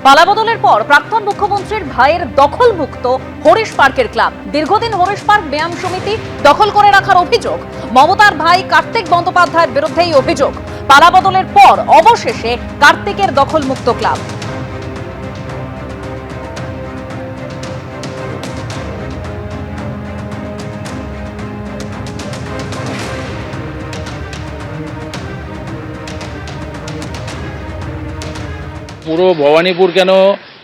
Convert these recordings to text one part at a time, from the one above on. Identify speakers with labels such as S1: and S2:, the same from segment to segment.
S1: পালাবদলের পর প্রাক্তন মুখ্যমন্ত্রীর ভাইয়ের দখলমুক্ত হরিশ পার্কের ক্লাব। দীর্ঘদিন হরিশ পার্ক ব্যায়াম সমিতি দখল করে রাখার অভিযোগ। মমতার ভাই কার্তিক বন্দ্যোপাধ্যায়ের বিরুদ্ধেই অভিযোগ। পালাবদলের পর অবশেষে কার্তিকের দখলমুক্ত ক্লাব।
S2: পুরো ভবানীপুর কেন,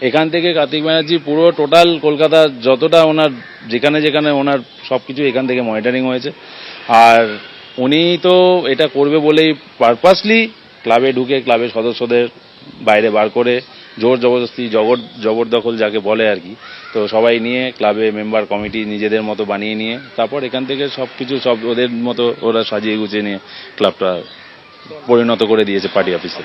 S2: এখান থেকে কার্তিক ব্যানার্জি পুরো টোটাল কলকাতা যতটা ওনার যেখানে যেখানে ওনার সব কিছু এখান থেকে মনিটরিং হয়েছে। আর উনি তো এটা করবে বলেই পারপাসলি ক্লাবে ঢুকে ক্লাবের সদস্যদের বাইরে বার করে জোর জবরদস্তি জবরদখল যাকে বলে আর কি, তো সবাই নিয়ে ক্লাবে মেম্বার কমিটি নিজেদের মতো বানিয়ে নিয়ে তারপর এখান থেকে সব কিছু সব ওদের মতো ওরা সাজিয়ে গুছিয়ে নিয়ে ক্লাবটা পরিণত করে দিয়েছে পার্টি অফিসে।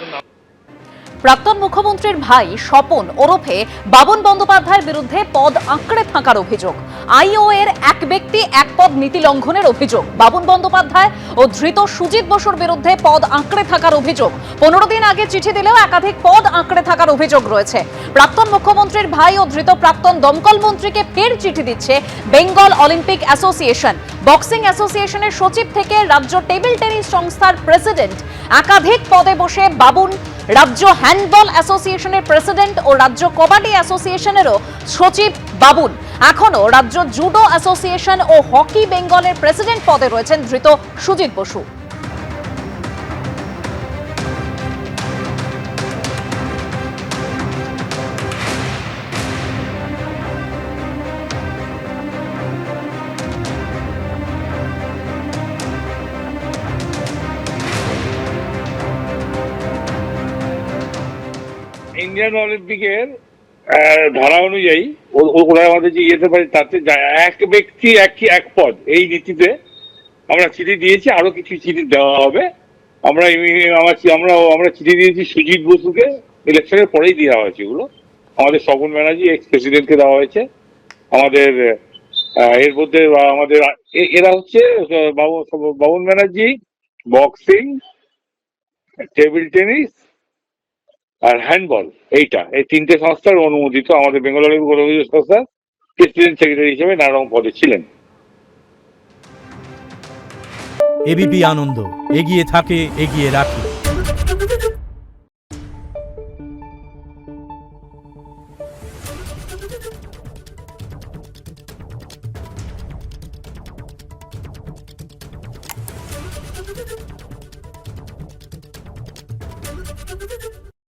S1: প্রাক্তন মুখ্যমন্ত্রীর ভাই স্বপন ওরফে বাবন বন্দ্যোপাধ্যায়ের বিরুদ্ধে পদ আঁকড়ে থাকার অভিযোগ। আইও এর এক ব্যক্তি এক পদ নীতি লঙ্ঘনের অভিযোগ। বাবন বন্দ্যোপাধ্যায় ও ধৃত সুজিত বসুর বিরুদ্ধে পদ আঁকড়ে থাকার অভিযোগ। 15 দিন আগে চিঠি দিলেও একাধিক পদ আঁকড়ে থাকার অভিযোগ রয়েছে। প্রাক্তন মুখ্যমন্ত্রীর ভাই ও ধৃত প্রাক্তন দমকল মন্ত্রীকে ফের চিঠি দিচ্ছে বেঙ্গল অলিম্পিক অ্যাসোসিয়েশন। বক্সিং অ্যাসোসিয়েশনের সচিব থেকে রাজ্য টেবিল টেনিস সংস্থার প্রেসিডেন্ট, একাধিক পদে বসে বাবুন রাজ্য হ্যান্ডবল অ্যাসোসিয়েশনের প্রেসিডেন্ট ও রাজ্য কবাডি অ্যাসোসিয়েশনেরও সচিব বাবুন। এখনো রাজ্য জুডো অ্যাসোসিয়েশন ও হকি বেঙ্গলের প্রেসিডেন্ট পদে রয়েছেন ধৃত সুজিত বসু।
S3: ইন্ডিয়ান অলিম্পিকের ধারা অনুযায়ী ওরা আমাদের যে যেতে পারে তাতে এক ব্যক্তি এক পদ এই নীতিতে আমরা চিঠি দিয়েছি, আরো কিছু চিঠি দেওয়া হবে। আমরা চিঠি দিয়েছি সুজিত বসুকে, ইলেকশনের পরেই দেওয়া হয়েছে এগুলো। আমাদের স্বপন ব্যানার্জি এক্স প্রেসিডেন্টকে দেওয়া হয়েছে। আমাদের এর মধ্যে আমাদের এরা হচ্ছে বাবুন ব্যানার্জি, বক্সিং, টেবিল টেনিস আর হ্যান্ডবল, এই তিনটে সংস্থার অনুমোদিত আমাদের বেঙ্গল অলিম্পিক অনুমোদিত সংস্থার প্রেসিডেন্ট সেক্রেটারি হিসেবে নানা রকম পদে ছিলেন।
S4: এবিপি আনন্দ, এগিয়ে থাকে, এগিয়ে রাখে।